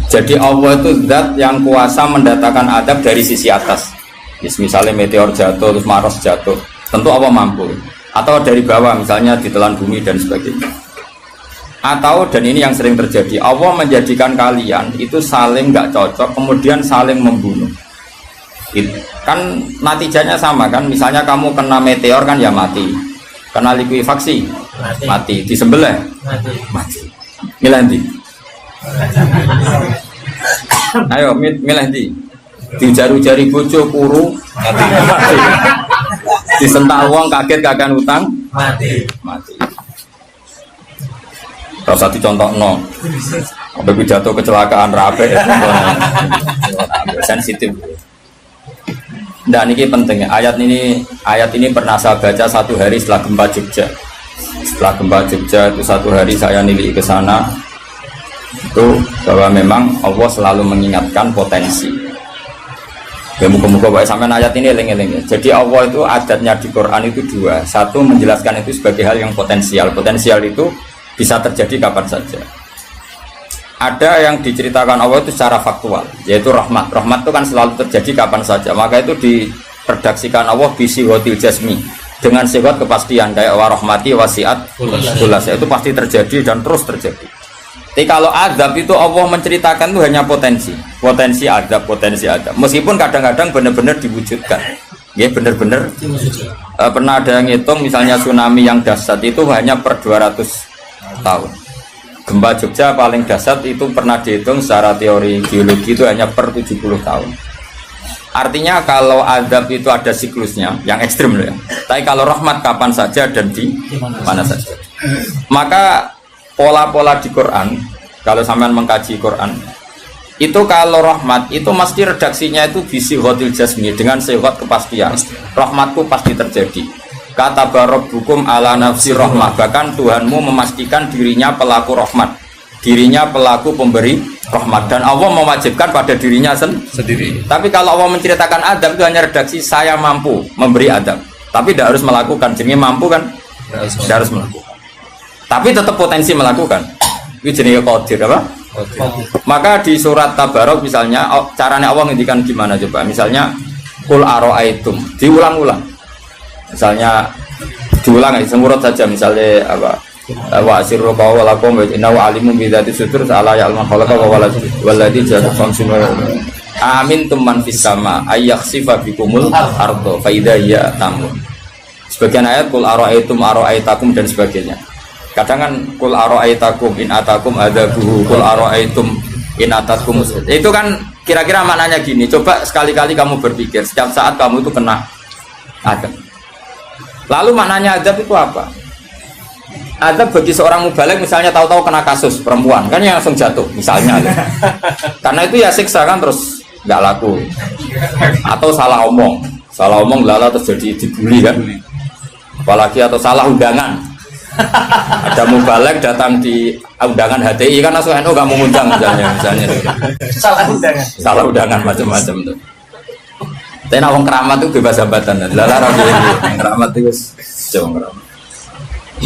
Jadi Allah itu zat yang kuasa mendatangkan adab dari sisi atas. Misalnya meteor jatuh, terus Mars jatuh, tentu Allah mampu. Atau dari bawah, misalnya ditelan bumi dan sebagainya. Atau, dan ini yang sering terjadi, Allah menjadikan kalian itu saling nggak cocok, kemudian saling membunuh. Kan natijanya sama kan, misalnya kamu kena meteor kan ya mati, kena likuifaksi mati, disembelih mati. Milih ndi? Ayo milih ndi? Dijaru-jari bojo kuru mati. Disentak wong kaget kakan utang mati. Rasa dicontohno. Sampai pidato kecelakaan rape sensitif. Nah ini penting. Ayat ini pernah saya baca satu hari setelah gempa Jogja. Setelah gempa Jogja itu satu hari saya nilik ke sana. Itu bahwa memang Allah selalu mengingatkan potensi. Ya muka-muka sampai ayat ini eling-eling. Jadi Allah itu adatnya di Quran itu dua. Satu menjelaskan itu sebagai hal yang potensial. Potensial itu bisa terjadi kapan saja. Ada yang diceritakan Allah itu secara faktual, yaitu rahmat. Rahmat itu kan selalu terjadi kapan saja. Maka itu diredaksikan Allah bisi hotil jasmi dengan sifat kepastian kayak warahmati wasiat kulas. Itu pasti terjadi dan terus terjadi. Tapi kalau azab itu Allah menceritakan itu hanya potensi azab. Meskipun kadang-kadang benar-benar diwujudkan. Ya benar-benar pernah ada yang ngitung misalnya tsunami yang dahsyat itu hanya per 200 tahun. Gempa Jogja paling dahsyat itu pernah dihitung secara teori geologi itu hanya per 70 tahun. Artinya kalau azab itu ada siklusnya yang ekstrim loh ya. Tapi kalau rahmat kapan saja dan di mana saja. Maka pola-pola di Quran, kalau sampean mengkaji Quran, itu kalau rahmat itu mesti redaksinya itu bisi hotil jasmi dengan sifat kepastian. Rahmatku pasti terjadi. Kata barabbukum ala nafsi rahmah, bahkan Tuhanmu memastikan dirinya pelaku rahmat, dirinya pelaku pemberi rahmat, dan Allah mewajibkan pada dirinya sendiri. Tapi kalau Allah menceritakan adab itu hanya redaksi saya mampu memberi adab, tapi tidak harus melakukan. Jadi mampu kan tidak harus melakukan, tapi tetap potensi melakukan. Itu jenis qadir apa? Maka di surat Tabarok misalnya caranya Allah ngendikan gimana coba? Misalnya kul aro'aitum, diulang-ulang. Misalnya diulang aja semurut saja, misalnya apa wa asirru qawlakum wa innahu alimun bi dzati sudur ala ya'lamu khalaqa wa walladzi ja'ala samsun amin tumman fis sama ayakhsifa bikumul ardo fa idza hiya tamun. Sebagian ayat kul aro'aitakum dan sebagainya. Kadang kan kul aro'aitakum in atakum adzabuhu kul aro'aitum in atakum. Itu kan kira-kira maknanya gini, coba sekali-kali kamu berpikir setiap saat kamu itu kena adab. Lalu maknanya azab itu apa? Azab bagi seorang mubaligh misalnya tahu-tahu kena kasus perempuan, kan yang langsung jatuh misalnya. Karena itu ya siksa kan terus nggak laku. Atau salah omong lala terus jadi dibully kan. Apalagi atau salah undangan. Ada mubaligh datang di undangan HTI kan langsung NU nggak mau ngundang misalnya. Salah undangan macam-macam tuh. Tapi nak wong keramat itu bebas hambatan. Lala rapi keramat itu jauh keramat.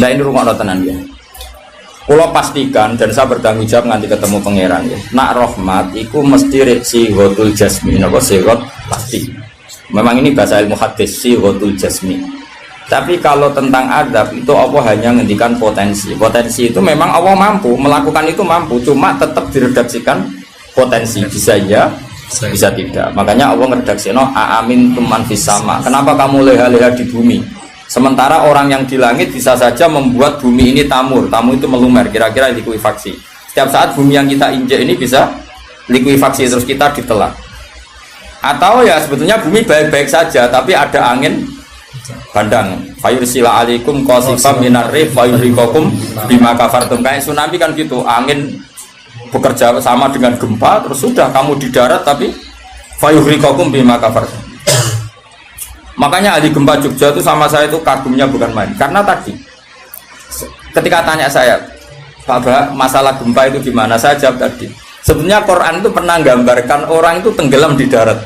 Nah ini rumah tenan ya. Kalau pastikan dan saya bertanggung jawab nanti ketemu pangeran ya. Nak rahmat itu mesti si ghatul jasmi, napa sirat pasti. Memang ini bahasa ilmu hadis si ghatul jasmi. Tapi kalau tentang adab itu Allah hanya ngendikan potensi. Potensi itu memang Allah mampu melakukan itu mampu, cuma tetap diredaksikan potensi bisa ya. Bisa tidak, makanya Allah ngeredaksi amin tuman fis sama. Kenapa kamu leha-leha di bumi sementara orang yang di langit bisa saja membuat bumi ini tamu itu melumer, kira-kira likuifaksi. Setiap saat bumi yang kita injak ini bisa likuifaksi terus kita ditelan. Atau ya sebetulnya bumi baik-baik saja tapi ada angin bandang fayursila alaikum qasifam minar rih fayurikakum bima kafartum. Kayak tsunami kan gitu, angin bekerja sama dengan gempa terus sudah kamu di darat tapi fayuhrikakum bima kafartum. Makanya ahli gempa Jogja itu sama saya itu kagumnya bukan main, karena tadi ketika tanya saya Pak masalah gempa itu gimana, saya jawab tadi sebenarnya Quran itu pernah gambarkan orang itu tenggelam di darat,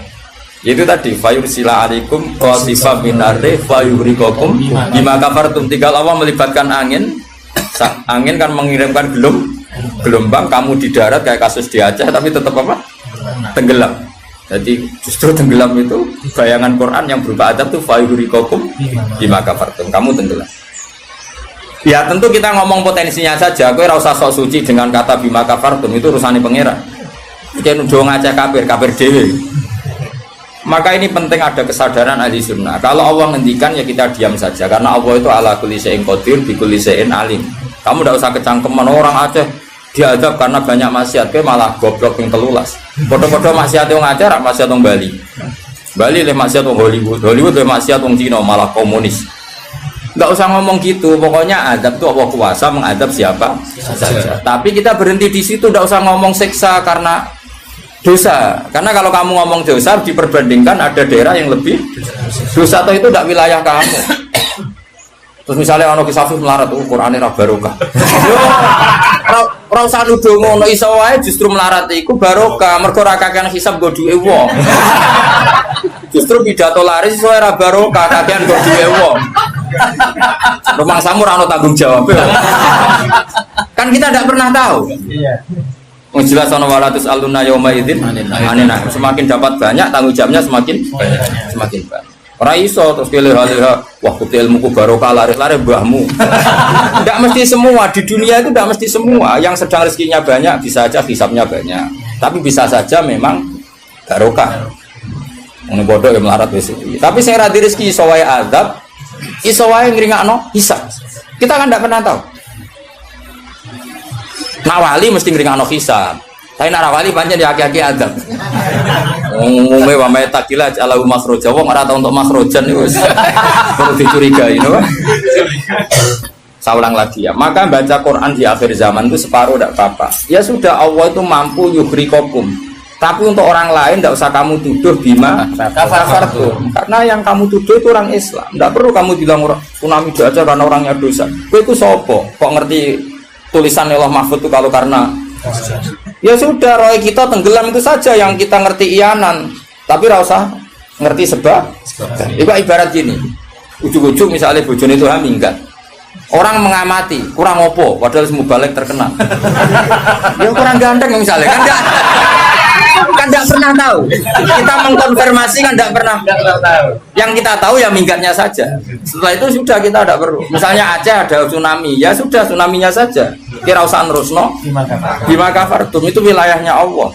itu tadi fayursila alaikum qasifam minarri fayuhrikakum bima kafartum. Tinggal Allah melibatkan angin kan mengirimkan gelum gelombang, kamu di darat kayak kasus di Aceh tapi tetap apa? Tenggelam. Jadi justru tenggelam itu bayangan Quran yang berupa adab tuh fayurikokum bima kafartum, kamu tenggelam. Ya tentu kita ngomong potensinya saja, kowe ora usah sok suci dengan kata bima kafartum, itu urusane pangeran. Jangan udah ngajak kafir dhewe. Maka ini penting ada kesadaran ahli sunnah. Kalau Allah ngendikan ya kita diam saja, karena Allah itu ala kulli syai'in qadir bi kulli syai'in alim. Kamu tidak usah kecangkeman orang Aceh diadab karena banyak maksiat, kowe malah goblok yang telulas. Foto-foto maksiat yang Aceh, rak maksiat yang Bali. Bali le maksiat yang Hollywood, Hollywood le maksiat yang Cina, malah komunis. Enggak usah ngomong gitu, pokoknya adab itu Allah kuasa mengadab siapa saja. Tapi kita berhenti di situ, tidak usah ngomong siksa karena dosa. Karena kalau kamu ngomong dosa diperbandingkan ada daerah yang lebih dosa atau itu tidak wilayah kamu. Terus misalnya ono kisah melarat, Qur'ane ra barokah. Yo, ora usah nuduh ngono, iso wae justru melarat iku barokah, mergo ra kakean hisab go duwe wong. Justru pidato laris iso ra barokah, kakean go duwe wong. Rumah samu ora ono tanggung jawab. Kan kita tidak pernah tahu. Iya. Jelas ono walatus aluna yauma idzin anena. Semakin dapat banyak tanggung jawabnya semakin banyak. Ora iso terus pilih-pilih wah kutil ilmuku barokah laris-laris mbahmu. Tidak mesti semua di dunia itu, tidak mesti semua. Yang sedang rezekinya banyak bisa saja hisabnya banyak. Tapi bisa saja memang barokah. Ini bodoh yang melarat wis. Tapi sing ra di rezeki iso wae azab, iso wae ngringakno hisab. Kita kan tidak pernah tahu. Nawali mesti ngringakno hisab. Tapi nak rawali pancen ya aki-aki adab. Umume wa may takila ala makhraja wong ora tau untuk makhrajan niku wis perlu dicurigai no. Saulang lagi ya. Maka baca Quran di akhir zaman itu separuh tidak apa-apa. Ya sudah, Allah itu mampu yuhrikokum. Tapi untuk orang lain tidak usah kamu tuduh bima kafartum. Karena yang kamu tuduh itu orang Islam. Tidak perlu kamu bilang tsunami aja karena orangnya dosa. Kowe iku sapa? Kok ngerti tulisan Allah Mahfud itu kalau karena ya sudah, roh kita tenggelam itu saja yang kita ngerti iyanan, tapi rasa ngerti sebab. Itu ibarat gini, ujuk-ujuk misalnya bojone itu minggat, orang mengamati kurang opo, padahal semua balik terkenal. Ya kurang ganteng misalnya, kan tidak pernah tahu. Kita mengkonfirmasi kan tidak pernah tahu. Yang kita tahu ya minggatnya saja. Setelah itu sudah kita tidak perlu. Misalnya Aceh ada tsunami, ya sudah tsunaminya saja. Kira usah nerusno. Bima kafartum itu wilayahnya Allah.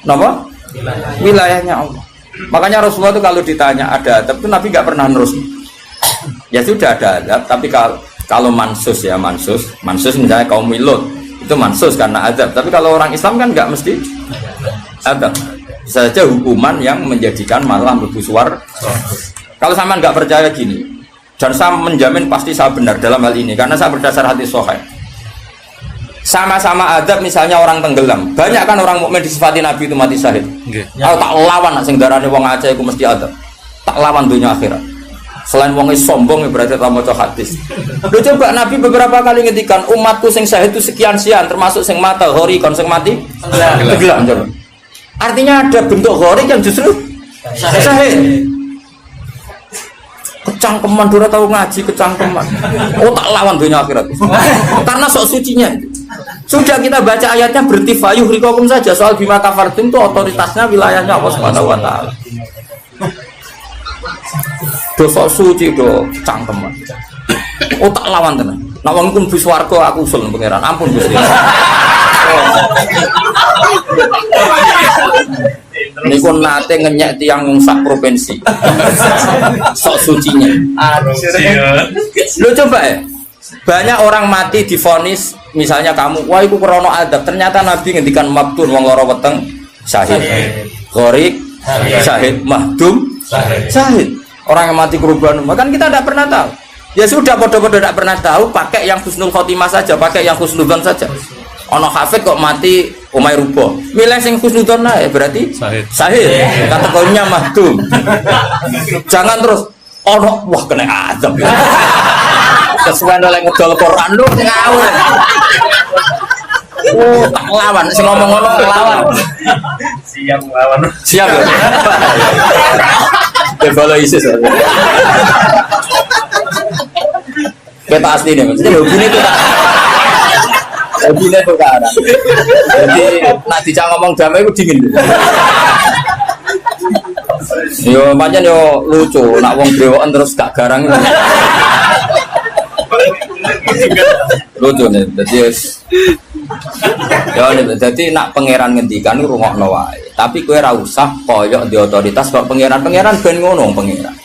Napa? Wilayahnya Allah. Makanya Rasulullah itu kalau ditanya ada adab itu Nabi nggak pernah nerus. Ya sudah ada adab, tapi kalau mansus ya mansus misalnya kaum Lut itu mansus karena adab. Tapi kalau orang Islam kan nggak mesti adab. Bisa saja hukuman yang menjadikan malah mlebu swarga. Kalau sama nggak percaya gini, dan saya menjamin pasti saya benar dalam hal ini karena saya berdasar hadis sahih. Sama-sama adab, misalnya orang tenggelam, banyak kan orang mukmin disifati Nabi itu mati syahid. Kalau tak lawan nak sing darane wong Aceh iku mesti adab. Tak lawan dunia akhirat. Selain wong sombong berarti tak maca hadis. Lho coba Nabi beberapa kali ngendikan umatku sing syahid itu sekian-sekian termasuk sing mata hori kon sing mati tenggelam coba. Artinya ada bentuk hori yang justru syahid. Kecangkeman dora tahu ngaji kecangkeman. Oh tak lawan dunia akhirat. Karena sok sucinya. Sudah kita baca ayatnya bertifayu rikokum saja, soal bima kafartum itu otoritasnya wilayahnya Allah Subhanahu wa taala. Dosa suci do cangkeman. Oh tak lawan tenan. Nek wong iku mlebu swarga aku usul pangeran. Ampun Gusti. Niku nate ngenyek tiang sak provinsi. Sok sucinya. Lo coba ya. Banyak orang mati divonis, misalnya kamu, wah itu krono adab. Ternyata Nabi ngendikan maktun wong loro weteng syahid, gharik syahid, mahdum syahid. Orang yang mati korban, kan kita tidak pernah tahu. Ya sudah, bodoh-bodoh tidak pernah tahu. Pakai yang husnul khotimah saja, pakai yang husnudzon saja. Ono hafid kok mati umay rubo, milih sing husnudzon ya berarti syahid. Kategorinya mahdum. Jangan terus ono wah kena adab. Kesuwen oleh ngedol Quran lu ngawur. Oh, tak lawan, sing ngomong ngono lawan. Siap lawan. Siap ya. Kalau ISIS. Kita asli nih, mesti hubungi itu tak. Jadi ini tukaran. Jadi nak dijak ngomong damai itu dingin. Yo pancen yo lucu, nak wong brewoken terus gak garang. Lucu nih, jadi nak pangeran ngendikan rungokno wae. Tapi kowe ora usah koyok di otoritas kok pangeran ben ngono pangeran.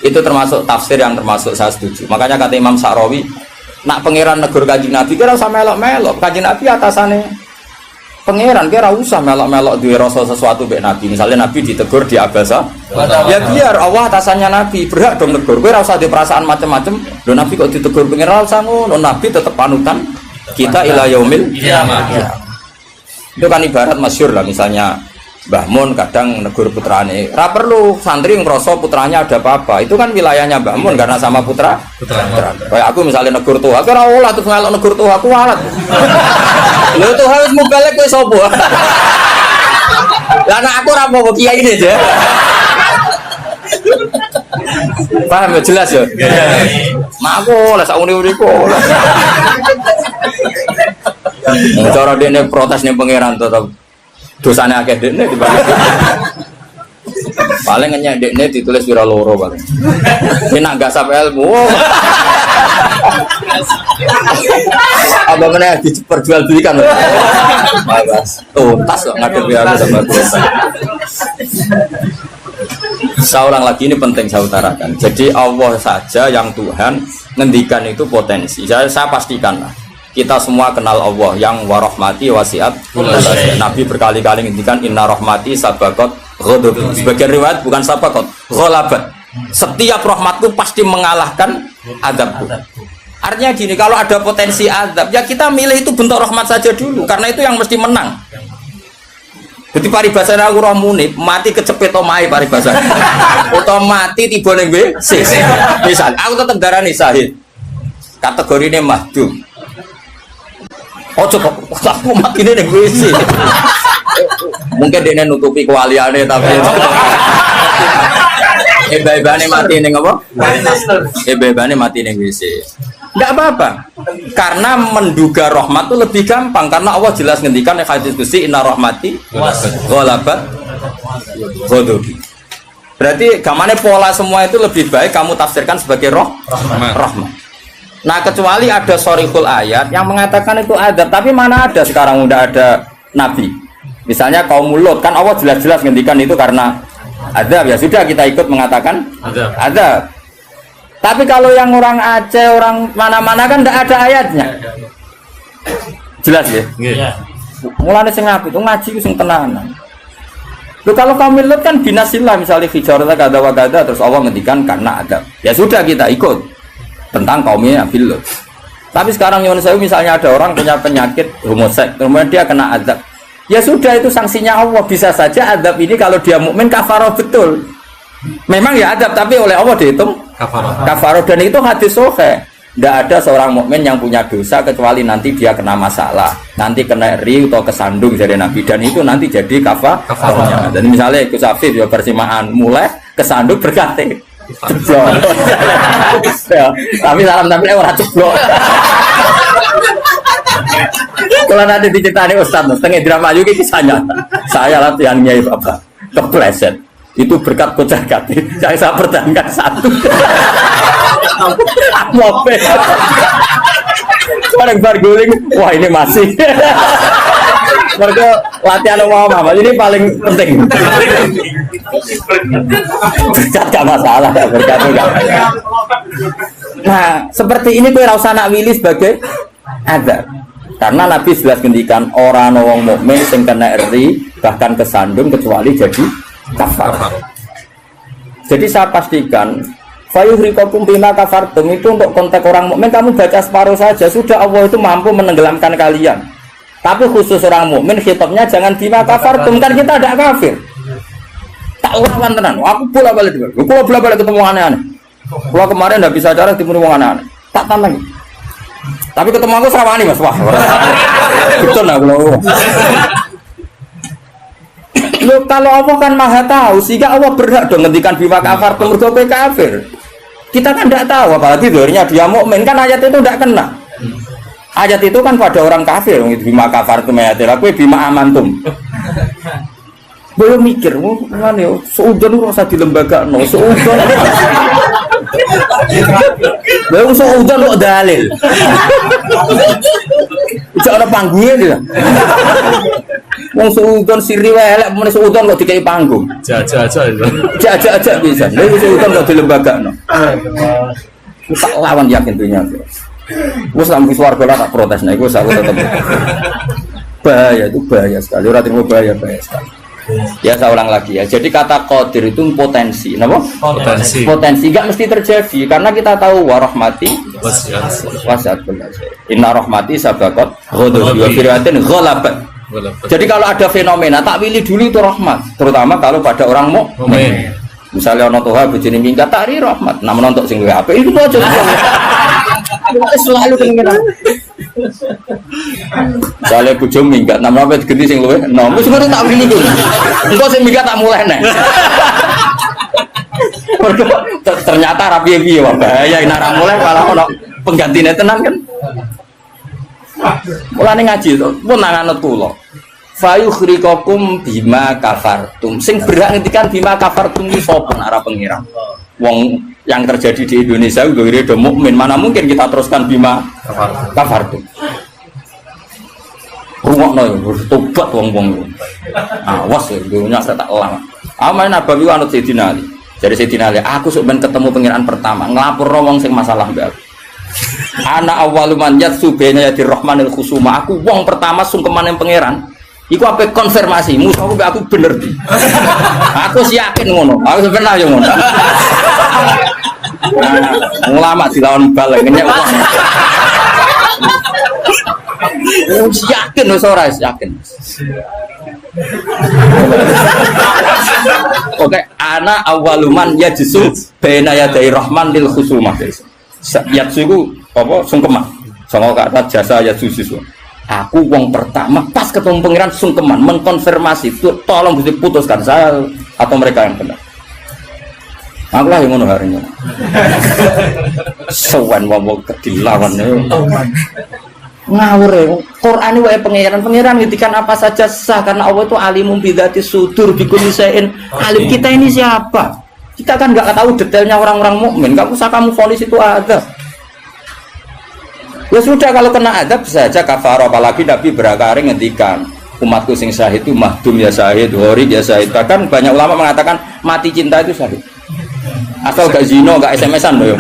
Itu termasuk tafsir yang termasuk saya setuju. Makanya kata Imam Sa'rawi, nak pangeran negur Kanjeng Nabi kira usah melok-melok. Kanjeng Nabi atasane pangeran kira usah melok-melok duwe rasa sesuatu mbek Nabi. Misalnya Nabi ditegur di Abasa, ya biar Allah atasannya Nabi, berhak dong negur. Kowe ora usah di perasaan macam-macam. Lho Nabi kok ditegur pangeran usah ngono. Nabi tetap panutan kita ila yaumil kiamah. Itu kan ibarat masyhur lah, misalnya Mbah Mun kadang negur putrane, ra perlu santri ngerasa putranya ada apa-apa. Itu kan wilayahnya Mbah Mun karena sama putra. Kayak aku misalnya negur tuh, aku ora olah tuh ngelok negur tuh aku walat. Lho tuh harus mubalek kowe sapa? Lah nek aku ora apa kiai ini aja. Paham ya jelas ya? Mak aku lah sak uni-uniku. Cara dene protes ning pangeran tetep dosane akeh dekne dibanding. Paling ngenyek dekne ditulis wira loro paling. Ini nak gasap ilmu. Apa meneh diperjualbelikan. Mas, tuntas kok ngadepi aku sama dosa. Saya ulang lagi, ini penting saya utarakan. Jadi Allah saja yang Tuhan ngendikan itu potensi. Saya pastikan lah. Kita semua kenal Allah yang warahmati wasiat. Nabi berkali-kali ngendikan inna rahmati sabaqat ghadab. Sebagian riwayat bukan sabaqat, ghalabat. Setiap rahmatku pasti mengalahkan azabku. Artinya gini, kalau ada potensi azab, ya kita milih itu bentuk rahmat saja dulu, karena itu yang mesti menang. Jadi paribasane aku roh munib, mati kecepet omahe paribasane. Utawa mati tiba ning WC. Misal aku tetep darani syahid. Kategorine mahdum. Ojo kok aku mati ning WC. Mungkin dia nutupi kewaliane tapi Eba-ebane mati ning apa? Eba-ebane mati ning WC. Enggak apa-apa. Karena menduga rahmat itu lebih gampang karena Allah jelas ngendikan ning hadis qudsi inna rahmati ghalabat ghadabi. Berarti gamane pola semua itu lebih baik kamu tafsirkan sebagai rahmat. Nah, kecuali ada sorihul ayat yang mengatakan itu adab, tapi mana ada sekarang udah ada nabi. Misalnya kaum Lut kan Allah jelas-jelas ngendikan itu karena adab, ya sudah kita ikut mengatakan adab. Tapi kalau yang orang Aceh, orang mana-mana kan tidak ada ayatnya. Jelas ya? Yeah. Mulane sing apik itu ngaji ku sing tenanan. Loh kalau kaum Lut kan binasillah misalnya hijarah kada wa kada terus Allah ngendikan karena adab. Ya sudah kita ikut tentang kaumnya Nabi Lut. Tapi sekarang nyuwun sewu misalnya ada orang punya penyakit homoseks, kemudian dia kena adab. Ya sudah itu sanksinya Allah. Bisa saja adab ini kalau dia mukmin kafarah betul. Memang ya adab tapi oleh Allah dihitung kafarah dan itu hadis sahih. Tidak ada seorang mukmin yang punya dosa kecuali nanti dia kena masalah, nanti kena riu atau kesandung dari Nabi dan itu nanti jadi kafarahnya. Dan misalnya ikut Safif ya persimaan mulai kesandung berkati ceblok. Ya, tapi salam tapi orang ceblok. Kalau nanti diceritani Ustaz, setengah drama juga kisahnya. Saya latihan Nyai Bapak kepleset. Itu berkat kocak kati. Saya pertahankan satu. Mope. Orang berguling, wah ini masih. Mereka latihan apa? Ini paling penting. Berkat gak masalah, berkat enggak. Nah, seperti ini gue rasa nak willy sebagai adab. Karena Nabi jelas ngendikan orang wong mukmin sing kena eri bahkan kesandung kecuali jadi kafar. Jadi saya pastikan fayuhrikakum bima kafartum itu untuk konteks orang mukmin kamu baca separuh saja sudah Allah itu mampu menenggelamkan kalian. Tapi khusus orang mukmin khitabnya jangan bima kafartum kan kita ada kafir. Tak lawan tenan. Aku bola-balik juga. Aku bola-balik ketemu aneh-aneh. Kalau kemarin enggak bisa cara ketemu wong aneh-aneh. Tak tantang. Tapi ketemu aku serawani Mas. Wah. Betul lah kalau. Loh, kalau Allah kan maha tahu sehingga Allah berhak dong ngendikan bima kafartum mergo kafir. Kita kan tidak tahu apalagi doanya dia mukmin kan ayat itu tidak kena. Ayat itu kan pada orang kafir, bima kafartum ayatil, aku bima amantum. Belum mikir, kan ya, seudon kok usah di lembaga, no, seudon. Belum seudon kok dalil. Jangan ada panggungnya dia. Wong seudon siri welek, mana seudon kok dikai panggung. Jajak aja bisa. Lalu seudon kok di lembaga, no. Tak lawan yakin dunia. Gue sampai suarga lah tak protes, nah gue tetap bahaya itu bahaya sekali. Orang terima bahaya sekali. Ya saya ulang lagi ya. Jadi kata qadir itu potensi, kenapa? Potensi nggak mesti terjadi karena kita tahu warahmati wasiat benar. Inna rahmati sabaqat ghadabi wa firyatin ghalabat. Jadi kalau ada fenomena tak pilih dulu itu rahmat, terutama kalau pada orang mukmin. Misalnya ono toha bojone minggat tari rahmat, nah menonton sing luwih apik itu aja. Selalu kemungkinan. Misalnya bojo minggat, nah menapa digenti sing luwih enom, wis ngono tak pilih iku. Engko sing minggat tak mulai neh. Ternyata rapi piye wae bahaya nek ora mulai malah ono penggantine tenan kan. Mulane ngaji to, pun nang anut kula. Fayukhrikakum bima kafartum. Sing berhak ngendikan bima kafartum iki sapa arah pengira. Wong yang terjadi di Indonesia udah mukmin, mana mungkin kita teruskan bima kafartum. Rungokno yo tobat wong-wong. Awas ya dunya tak elang. Aman Nabawi anut Sayyidina Ali. Jadi Sayyidina Ali, aku sok ben ketemu pengiran pertama, nglapurno wong sing masalah mbak. Ana awwaluman yatsu baina yadir rahmanil khusuma. Aku wong pertama sungkeman yang pangeran. Iku apa konfirmasi, musuhku aku bener di. Aku yakin ngono, aku sebenarnya yo ngono. Ulama dilawan balik ngenyek wong. Yakin wis ora yakin. Oke, ana awaluman yajsu baina yaday rahman lil khusumah. Yajsu iku apa sungkeman. Songo kata jasa yajsu siswa. Aku wong pertama pas ketemu pangeran sungkeman mengkonfirmasi itu tolong diputuskan saya atau mereka yang benar. Aku lah yang ngono hari ini. Sowan wong kedilawan ngawur ya. Quran wae pangeran ngitikan apa saja sah karena Allah itu alimum bidzati sudur bikulli syai'in. Alim kita ini siapa? Kita kan enggak tahu detailnya orang-orang mukmin. Enggak usah kamu vonis itu ada. Ya sudah kalau kena adab saja kafaro, apalagi Nabi berakari ngendikan umatku sing syahid itu mahdum ya syahid, horik ya syahid. Bahkan banyak ulama mengatakan mati cinta itu syahid. Asal gak zino, gak SMS-an loh.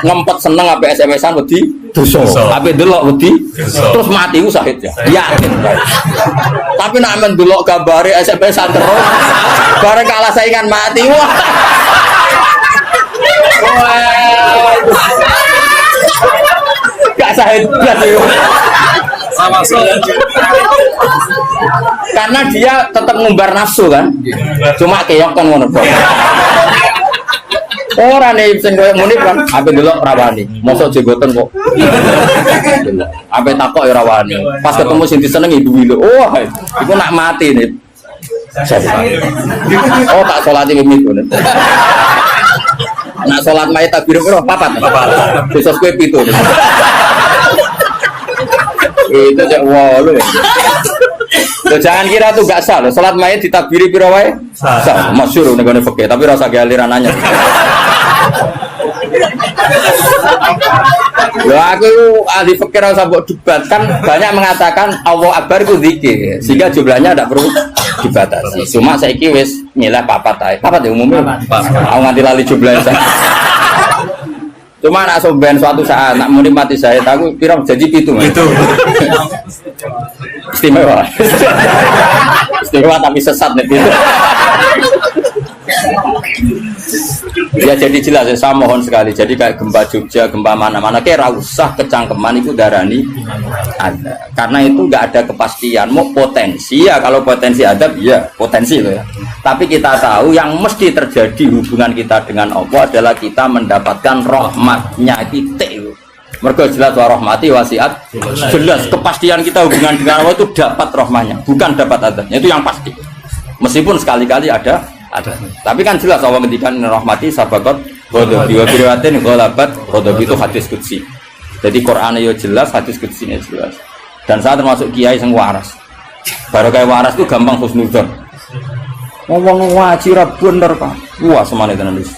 Ngempet seneng apa SMS-an wedi dosa. Apa delok wedi terus mati ku syahid ya. Yakin. Tapi nek men delok gambare SMS-an terus bareng kalah saingan mati. Wah. Gak syahid belas ya. Sama karena dia tetap ngumbar nafsu kan. Cuma keok kan ngono. Ora nih sing koyo muni kan ape delok rawani. Mosok jenggoten kok. Ape takok ya rawani. Pas ketemu sing disenengi duwi lho. Oh, iku nak mati nih. Oh, tak salati mimpi ngono. Nak salat mayit takbir piro? 4. Besok kowe 7. Itu cek walu. Loh, jangan kira tuh gak sah loh. Salat mayit ditakbiri piro wae? Sah. Masyhur ning gone fikih, tapi rasa aliran anyar. Loh, aku ahli fikih rasa mbok debat kan banyak mengatakan Allah Akbar itu zikir sehingga jumlahnya tidak perlu dibatasi. Cuma saiki wis milih 4 ae. 4 ya umumnya. Aku nganti lali jumlahnya. Cuma nak soben suatu saat nak muni mati saya aku pirang jadi pitu. Istimewa. Istimewa tapi sesat nih itu. Ya jadi jelas ya, saya mohon sekali. Jadi kayak gempa Jogja, gempa mana-mana kayak usah kecangkeman itu darani ada. Karena itu nggak ada kepastian. Mau potensi ya, kalau potensi ada ya potensi loh ya. Tapi kita tahu yang mesti terjadi hubungan kita dengan Allah adalah kita mendapatkan rahmatnya titik. Mereka jelas rahmati wasiat. Jelas kepastian kita hubungan dengan Allah itu dapat rahmatnya, bukan dapat adabnya. Itu yang pasti. Meskipun sekali-kali ada. Tapi kan jelas Allah ngendikan rahmati sabaqat ghadabi wa firyatin ghalabat ghadabi itu hadis qudsi. Jadi Quran yo jelas, hadis kudusinya jelas. Dan saya termasuk kiai yang waras. Baru kayak waras itu gampang husnudzon. Ngomong ngaji ra bener Pak. Wah, semane tenan wis.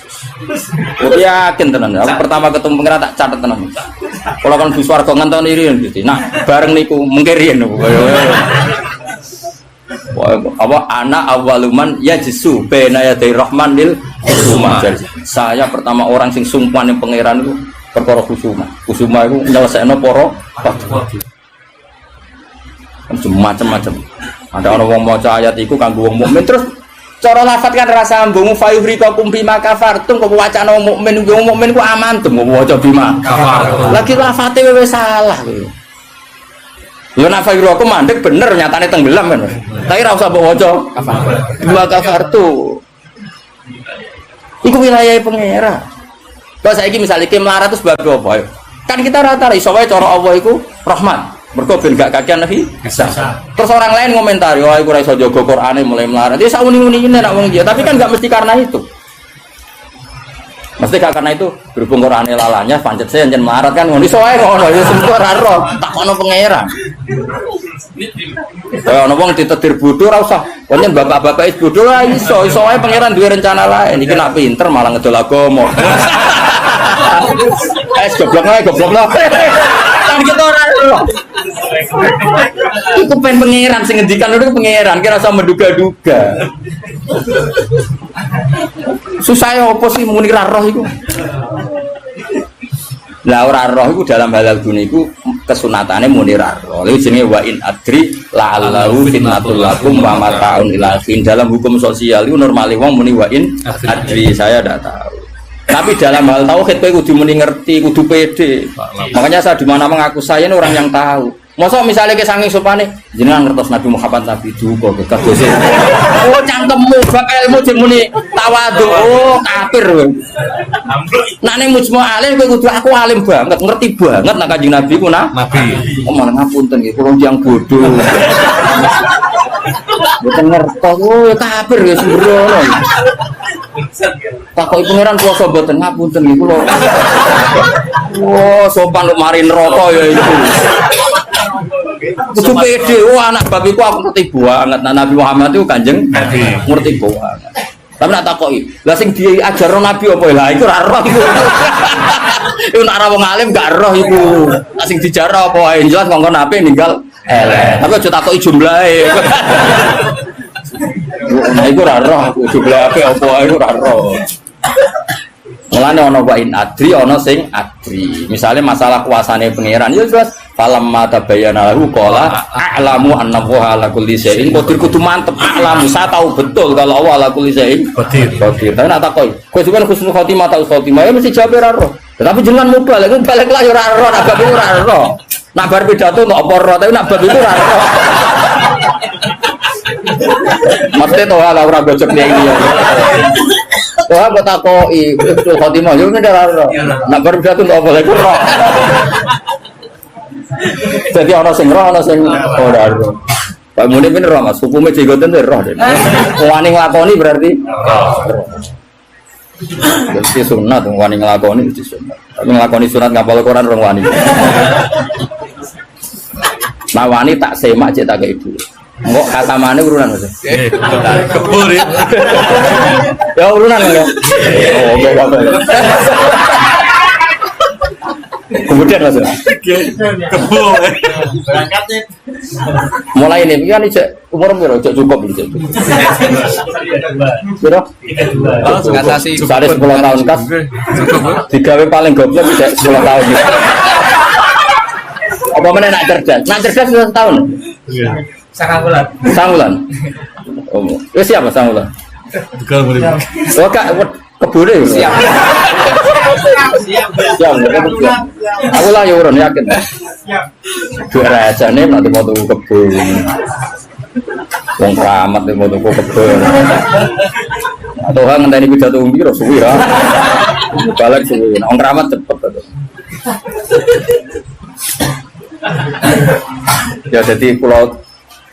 Yakin tenan. Aku pertama ketemu pengira tak catet tenan. Kalau kan Gus Warga nganton irian gitu. Nah, bareng niku mengkirian. Apa anak awaluman yajsu bena yaday rahmanil husuma. Saya pertama orang sing sumpah ning pangeran itu perkara husuma. Husuma itu nyelesaikno para macam-macam. Ada orang wong maca ayat iku kanggo wong mukmin terus cara lafat kan rasa sambung fayuhrikakum bima kafartum kok wacana wong mukmin ku amantum kok waca bima kafartum. Lagi lafate wis salah kowe. Ya nek fayuhrikakum mandek bener nyatane tenggelam kan. Tapi ora usah mbok waca bima kafartum. Iku wilayah pangeran. Kalau saiki misale ki melarat terus bab apa? Kan kita rata iso wae cara Allah iku Rahman. Mergo ben gak kakean nabi bisa. Terus orang lain komentari, wah iku ora iso jaga Qur'ane mulai melarat. Ya sak uni-unine nek wong dia, tapi kan gak mesti karena itu. Mesti gak karena itu, berhubung Qur'ane lalanya pancet saya njen melarat kan ngono iso wae ngono ya semua ora roh, takono pangeran. Ya ono wong ditetir bodho ora usah. Pancen bapak-bapak is bodho lah iso wae pangeran duwe rencana lain. Iki nak pinter malah ngedol agama. Goblok. Kan kita ora roh. Iku pen pangeran sing ngendikan itu pangeran, kira usah menduga-duga. Susah ya apa sih muni ra roh iku? Lah ora roh iku dalam halal dunia iku kesunatane muni ra roh. Lha jenenge wa in adri la'allahu fitnatul lakum wa mata'un ila fin. Dalam hukum sosial itu normale wong muni wa in adri, saya ndak tahu. Tapi dalam hal tauhid kowe kudu muni ngerti, kudu pede. Makanya saya di mana mengaku saya ini orang yang tahu. Masa misalnya ke saking sopane jenengan ngertos Nabi Muhammad Nabi duka kedose. Oh cangkemmu bab ilmu jeneng muni tawadhu. Oh kafir kowe. Nek ning mujma alim kowe kudu aku alim banget, ngerti banget nek Kanjeng Nabi ku Nabi. Oh malah ngapunten nggih kula tiyang bodho. Mboten ngertos. Oh kafir ya sembrono. Takoki pangeran kuwasa mboten ngapunten nggih kula. Oh sopan lu mari neraka ya itu. Kudu pede, anak bab iku aku ngerti banget. Nabi Muhammad itu Kanjeng Nabi, ngerti banget. Tapi nak takoki, lah sing diajarno Nabi apa lah iku ora roh iku. Iku nek ora wong alim gak roh iku. Lah sing dijarno apa wae jelas mongko Nabi ninggal elek. Tapi aja takoki jumlahe. Nah iku ora roh, jumlahe apa wae iku ora roh. Mulane ana wa in adri ana sing adri. Misale masalah kuasane pangeran ya jelas falamma tabayyana lahu qala a'lamu anna wa ala kulli syai'in qadir. Kudu mantep a'lamu, saya tahu betul kalau Allah ala kulli syai'in qadir. Tapi nak takoki kowe sampeyan husnul khotimah ta khotimah ya mesti jawab ora roh. Tapi jangan mudah lagi balik lah ora roh, nak bab iku ora roh. Nak bar pidato kok apa roh, tapi nak bab iku ora roh. Mesti to ala ora gojok ning iki. Wah, buat aku itu khotimah juga dah roh. Nak berpidato untuk apa lagi roh. Jadi orang sing roh, orang sing ora roh. Pak Muni bener roh mas, hukumnya jigoten roh deh. Wani nglakoni berarti. Jadi sunat, wani nglakoni itu sunat. Tapi nglakoni sunat ngapal Quran orang wani. Nah wani tak semak cek tak ke ibu. Enggak kata mana urunan mas? Kebur ya. Ya urunan ya. Oh apa? Kemudian mas. Kebur. Berangkatnya. Mulai ini kan cek umur berapa? Cek cukup gitu. Berapa? Kalau ngatasi. Sari 10 tahun kas. Digawe paling goblok cek 10 tahun. Apa mana nak cerdas? Nak cerdas 10 tahun. Sangulan. Oh, ya siapa Sangulan? Tegal boleh. Oh kak, kebune. Siap. Aku lah ya urun yakin. Siap. Dua aja nih nanti mau tuh kebun. Wong keramat nih mau tuh kebun. Atau hang ngenteni pidato piro suwi ya. Balik suwi. Wong keramat cepet to. Ya jadi pulau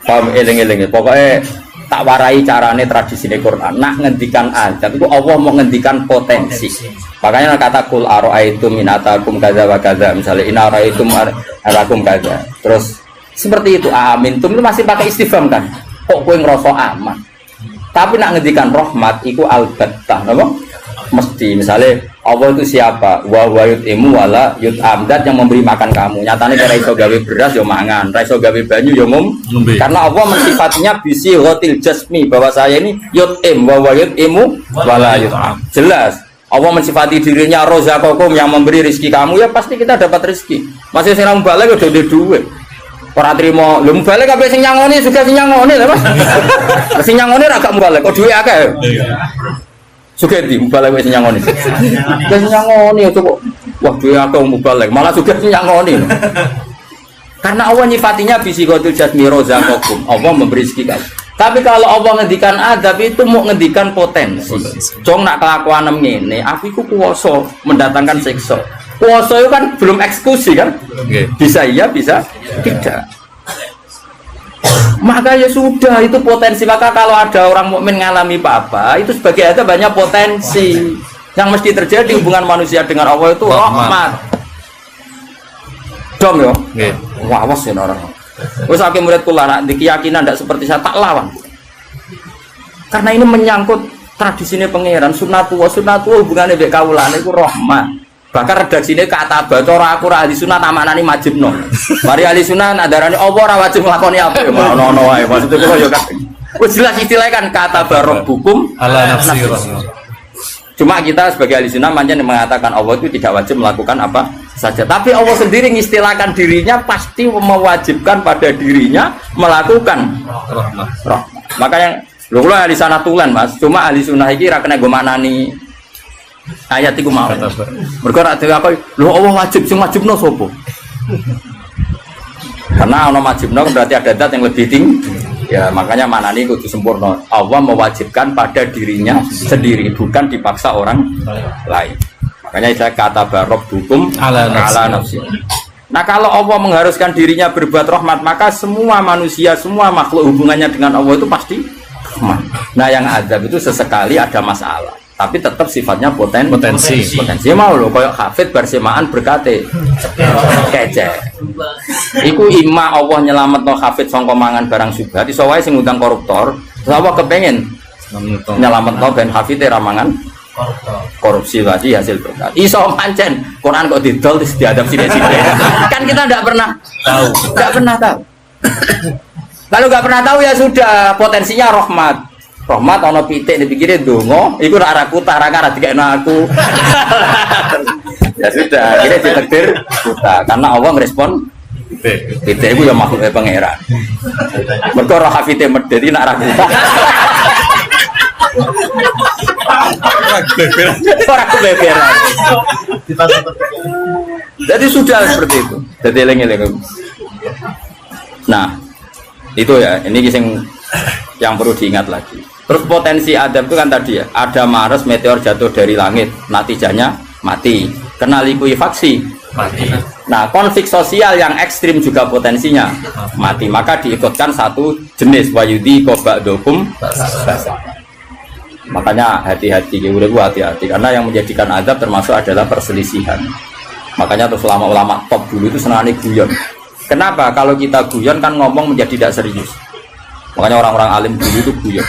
paham eling-eling pokoknya tak warai carane tradisi Quran. Nak ngendikan azab itu Allah mau ngendikan potensi. Makanya kata kul aro'aitum inatakum kaza wa kaza, misalnya ina aro'aitum arakum kaza. Terus seperti itu amintum itu masih pakai istifham kan? Kok kowe ngerasa aman? Tapi nak ngendikan rahmat iku albattah, apa? Mesti misalnya Allah itu siapa? Wa yut'imu wala yut'am, dat yang memberi makan kamu. Nyatane kira iso gawe beras yo mangan, ra iso gawe banyu yo ngombe. Karena Allah mensifatinya bisi ghatil jasmi, bahwa saya ini yut'im wa yut'imu wala yut'am. Jelas Allah mensifati dirinya rozaqakum, yang memberi rezeki kamu, ya pasti kita dapat rezeki. Masih sing ra mbalik udah duwe. Ora trimo, lho mbalik kabeh sing nyangoni juga sing nyangoni lho Mas. Sing nyangoni ra gak mbalik, kok duwe akeh. Sugih mubalek wis nyangoni. Wis nyangoni itu kok. Wah, duwe akeh mubalek, malah sugih nyangoni. Karena Allah nyifatinya bisikotul jasmi rozaqakum. Allah memberi rezeki kan. Tapi kalau Allah ngendikan adab itu mau ngendikan potensi. Jong nak kelakuan ngene, aku iku kuwasa mendatangkan siksa. Kuwasa itu kan belum eksekusi kan? Bisa iya, bisa tidak. Maka ya sudah, itu potensi. Maka kalau ada orang mukmin ngalami apa-apa, itu sebagai ada banyak potensi yang mesti terjadi. Hubungan manusia dengan Allah itu rahmat. Dom yo, wah awas ya orang. Wes akeh murid kula nak di keyakinan tidak seperti saya, tak lawan. Karena ini menyangkut tradisi ini pangeran, sunnatu hubungannya dengan kaulan itu rahmat. Bahkan redaksine kata bacora aku ra ahli sunah tamaknani majibno. Mari ahli sunah nadarane apa ora wajib nglakoni apa ya ono wae. Maksud kula ya kan. Wis jelas istilahnya kan kata barabbukum ala nafsi. Cuma kita sebagai ahli sunnah pancen mengatakan Allah itu tidak wajib melakukan apa saja. Tapi Allah sendiri mengistilahkan dirinya pasti mewajibkan pada dirinya melakukan rahmat. Makanya lho kula ahli sanah tulen Mas. Cuma ahli sunnah iki ra kena go manani ayat itu mau bergerak dari apa lu Allah wajib sing wajibno sopo karena ono wajibno berarti ada zat yang lebih tinggi ya, makanya mana nih kudu sempurna. Allah mewajibkan pada dirinya sendiri, bukan dipaksa orang lain. Makanya saya kata barok hukum ala nafsi. Nah kalau Allah mengharuskan dirinya berbuat rahmat, maka semua manusia, semua makhluk hubungannya dengan Allah itu pasti rahmat. Nah yang azab itu sesekali ada masalah, tapi tetap sifatnya potensi mau loh, kayak hafid bersemaan berkate kece iku ima Allah nyelamet no hafid sangka mangan barang subhat iso wae sing ngundang koruptor, terus Allah kepengen nyelamet no ben hafid ramangan korupsi lagi hasil berkat iso pancen Quran kok didol terus diadab sini-sini kan kita tidak pernah tahu kalau nggak pernah tahu ya sudah, potensinya rahmat ono pitik dipikirin dongo, iku arah kuta, arah dikena aku. Ya sudah, akhirnya ditakdir kuta, karena Allah merespon pitik itu ya makhluknya pangeran. Mereka roh hafidnya medeni nak arah kuta. Orang kebeberan. Jadi sudah seperti itu. Jadi eleng-eleng. Nah, itu ya, ini yang perlu diingat lagi. Terus potensi adab itu kan tadi ya, ada Mars meteor jatuh dari langit, natijanya mati, kena likuifaksi mati. Nah konflik sosial yang ekstrim juga potensinya mati, maka diikutkan satu jenis wayudi kobak dokum. Makanya hati-hati, hati-hati, karena yang menjadikan adab termasuk adalah perselisihan. Makanya terus ulama-ulama top dulu itu senangnya guyon. Kenapa? Kalau kita guyon kan ngomong menjadi tidak serius. Makanya orang-orang alim dulu itu guyon.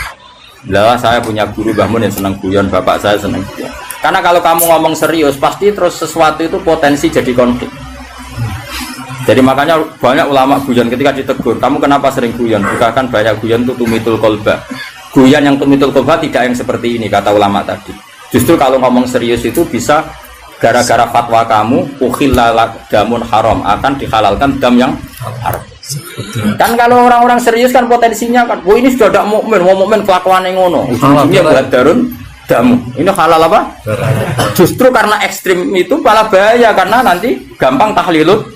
Lah saya punya guru Bahmun yang senang guyon, bapak saya senang guyon. Karena kalau kamu ngomong serius pasti terus sesuatu itu potensi jadi konflik. Jadi makanya banyak ulama guyon ketika ditegur, kamu kenapa sering guyon? Bukan banyak guyon itu tumitul kolba. Guyon yang tumitul kolba tidak yang seperti ini kata ulama tadi. Justru kalau ngomong serius itu bisa gara-gara fatwa kamu ukhillalak damun haram, akan dihalalkan dam yang haram. Kan kalau orang-orang serius kan potensinya kan, oh ini sudah tidak mukmin, mau mukmin kelakuan yang ngono, ujung-ujungnya buat darun damu. Ini halal apa? Justru karena ekstrim itu malah bahaya, karena nanti gampang tahlilut.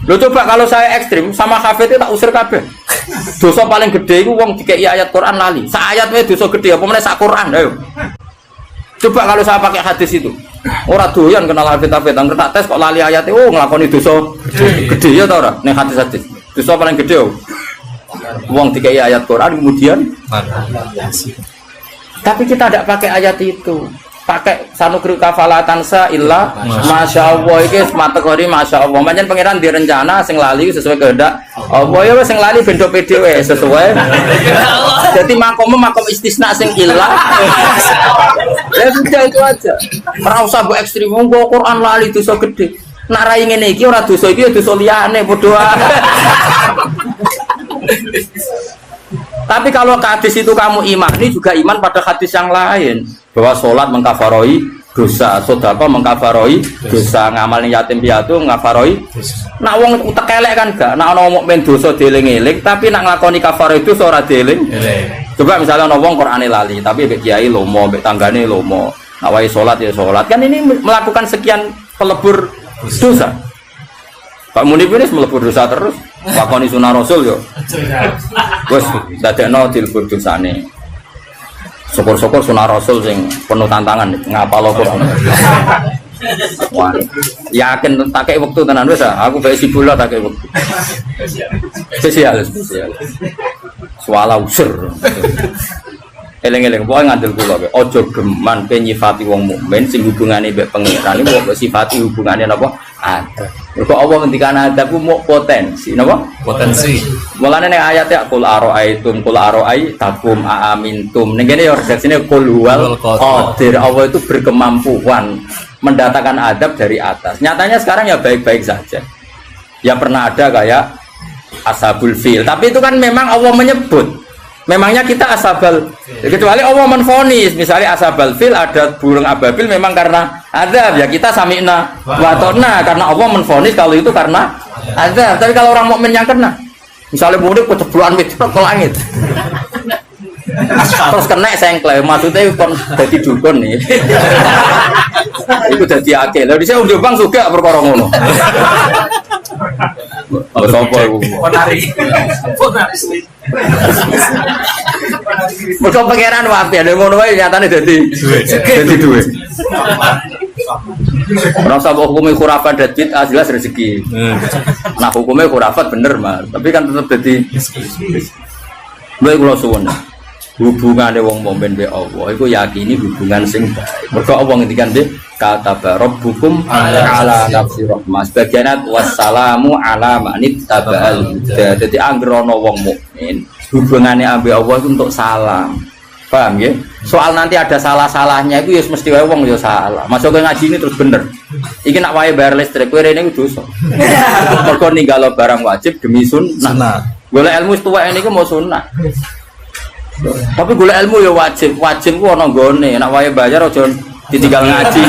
Lo coba kalau saya ekstrim sama hafid itu tak usir kabeh. Dosa paling gede itu wong dikei ayat Quran lali. Sa ayat wae dosa gede apa meneh sak Quran, ayo. Coba kalau saya pakai hadis itu, orang doyan kenal hafid-hafid, angker tak tes kok lali ayatnya, oh ngelakoni dosa gede ya tau ora? Nih hadis-hadis, dosa paling gede oh. Wong dikai ayat Quran kemudian tapi kita tidak pakai ayat itu, pakai sanukri kafalatansa illa masya Allah ini kategori masya Allah. Macam pangeran direncana sing lali sesuai kehendak Allah ya sing lali bendo PDW sesuai. Jadi makom istisna sing illa. Ya sudah itu aja. Ora usah mbok ekstrem wong Quran lali dosa gede. Nak rai ngene iki ora dosa iki ya dosa liyane padha ae. Tapi kalau hadis itu kamu imani juga iman pada hadis yang lain bahwa sholat mengkafaroi dosa, sedekah mengkafaroi dosa, ngamal yatim piatu mengkafaroi. Nak wong utek elek kan gak, nak ana mukmin dosa dieling-eling tapi nak nglakoni kafaroi dosa ora dieling. Coba misalnya ana wong Qur'ane lali tapi mbek kiai lomo, mbek tanggane lomo. Nak wae sholat ya sholat. Kan ini melakukan sekian pelebur dosa. Pak Munib ini melebur dosa terus. Lakoni sunah Rasul yo. Wes dadekno dilebur dosane. Syukur-syukur sunah Rasul sing penuh tantangan ngapal Quran. Wah, yakin tak kei wektu tenan wis aku bae sibula tak kei wektu. Spesial. Suala usur. Eleng-eleng pokoke ngandel kula kowe aja geman pe nyifati wong mukmin sing hubungane mbek pangeran iki kok sifati hubungane napa ada. Mergo Allah ngendikan ada ku mau potensi napa? Potensi. Mulane ning ayat ya qul araaitum qul araai takum aamintum. Ning kene ya redaksine qul huwal qadir. Allah itu berkemampuan mendatangkan adab dari atas. Nyatanya sekarang ya baik-baik saja. Ya pernah ada kayak ashabul fil, tapi itu kan memang Allah menyebut. Memangnya kita asabal, kecuali Allah menfonis, misalnya asabal fil ada burung ababil memang karena adab ya kita sami'na watona karena Allah menfonis kalau itu karena adab. Tapi kalau orang mukmin yang kena, misalnya mudik kecebloan meteor ke langit, terus kena sengklek, maksudnya kon jadi dukun nih, itu jadi akil. Lalu saya udah bang juga perkara ngono. Sopo iku? Ponari. Mergo pangeran wae ada ngono wae nyatane dadi duwe. Ora usah hukume khurafat dadi jelas rezeki. Nah hukume khurafat bener mah, tapi kan tetep dadi lha kula suwun. Hubungane wong mukmin be Allah iku yakini hubungan sing baik. Mergo Allah ngendikan nggih kata rabbukum ala nafsi rahmah sebagianat wassalamu ala manit tabal huda. Dadi anggere ana wong mukmin hubungane ambek Allah itu untuk salam. Paham ya? Soal nanti ada salah-salahnya itu ya mesti wae wong ya salah. Masuk ke ngaji ini terus bener. Iki nak wae bayar listrik kowe rene iku dosa. Mergo ninggalo barang wajib demi sunnah. Golek ilmu tuwek niku mau sunnah. Tapi golek ilmu ya wajib. Wajib ku ana nggone, nek wae bayar aja ditinggal ngaji.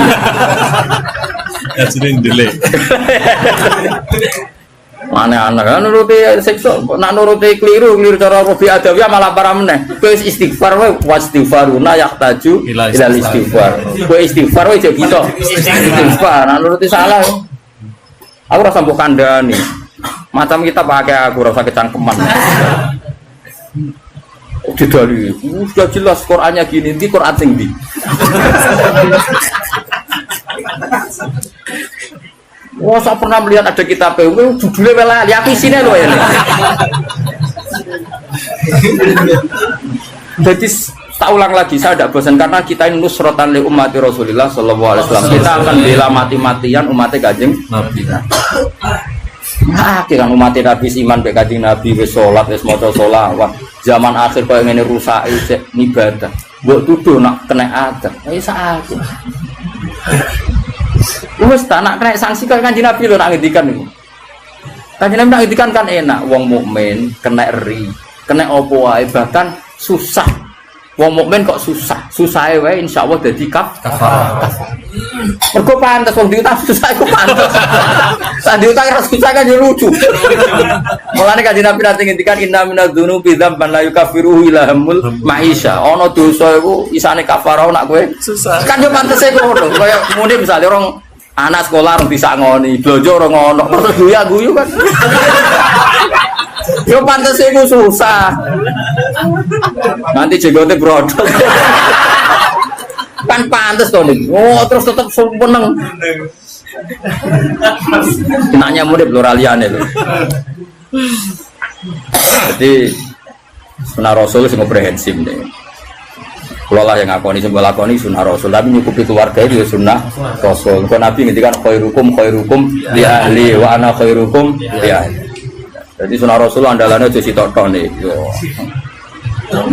Ngajine ndelek. Aneh-aneh kan nuruti siksa, nak nuruti keliru cara Robi Adawiyah malah parah meneh. Kowe istighfar wae wastighfaruna yahtaju ila istighfar. Kowe istighfar wae jek gitu. Istighfar, nak nuruti salah. Aku rasa mbok kandhani. Macam kita pakai aku rasa kecangkeman. Didali, sudah jelas Qurannya gini, ini Quran sing ndi. Wah, saya pernah melihat ada kitab judulnya welali, aku isinya loh ini. Jadi tak ulang lagi, saya tidak bosan karena kita ini nusratan li ummati Rasulullah sallallahu alaihi wasallam. Kita akan bela mati-matian umatnya Kanjeng Nabi. Nah, kira umat Nabi iman be Kanjeng Nabi wis salat wis maca selawat. Zaman akhir koyo ngene rusak ibadah. Mbok tuduh nak kena adab. Wis aku. Wis tak nak kena sanksi koyo Kanjeng Nabi lho nak ngendikan niku. Kanjeng Nabi nak ngendikan kan enak wong mukmin kena eri, kena opo wae bahkan susah. Wong mukmin kok susahe wae insyaallah dadi kafarah. Mergo pantes wong diutang susah iku pantes. Sak diutang ora susah kan yo lucu. Mulane Kanjeng Nabi nate ngendikan inna minadz-dzunubi dzamban la yukaffiruhu illa hamul maisha. Ana dosa iku isane kafarah nak kowe susah. Kan yo pantese ngono. Kaya mune misale orang anak sekolah orang disangoni, blojo orang ngono, terus guyu kan. Yo pantes iku susah. Nanti jenggote brodol. Kan pantes to nih. Oh, terus tetep seneng. Nanya murid lho raliane lho. Jadi sunnah Rasul sing komprehensif deh. Kalau lah yang ngakoni sing lakoni sunnah Rasul, tapi nyukupi keluarga itu sunnah Rasul. Kalau Nabi ngendikan khairukum li ahli wa ana khairukum li ahli. Jadi sunnah Rasul andalannya aja sitok-tok nih,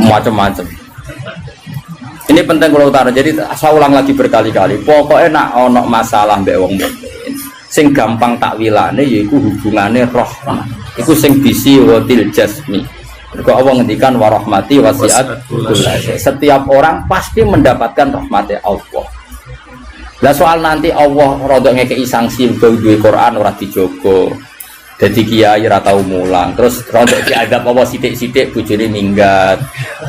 macam-macam. Ini penting kalau utara. Jadi saya ulang lagi berkali-kali. Pokoknya nak ono masalah mbek wong mukmin, sing gampang takwilane yaiku hubungane rahmah. Iku sing bisi watil jasmi. Mergo Allah ngendikan warahmati wasiat. Setiap orang pasti mendapatkan rahmatnya Allah. Lah soal nanti Allah rodok ngekeki sanksi duwe Quran ora dijogo. Dadi kiai ora tau mulang. Terus rodok diadab apa sithik-sithik bojone minggat.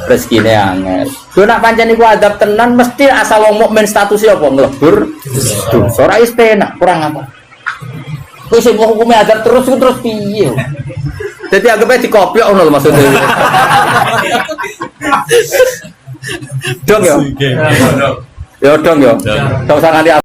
Rezekine angel. Lho nak pancen iku adab tenan mesti asal wong mukmin statusnya apa nglebur. Dosa ora wis penak, kurang apa? Wis sing hukume adab terus piye? Jadi anggapnya dikopi ono lho maksudnya. Dong ya. Ya dong ya. Enggak usah nganti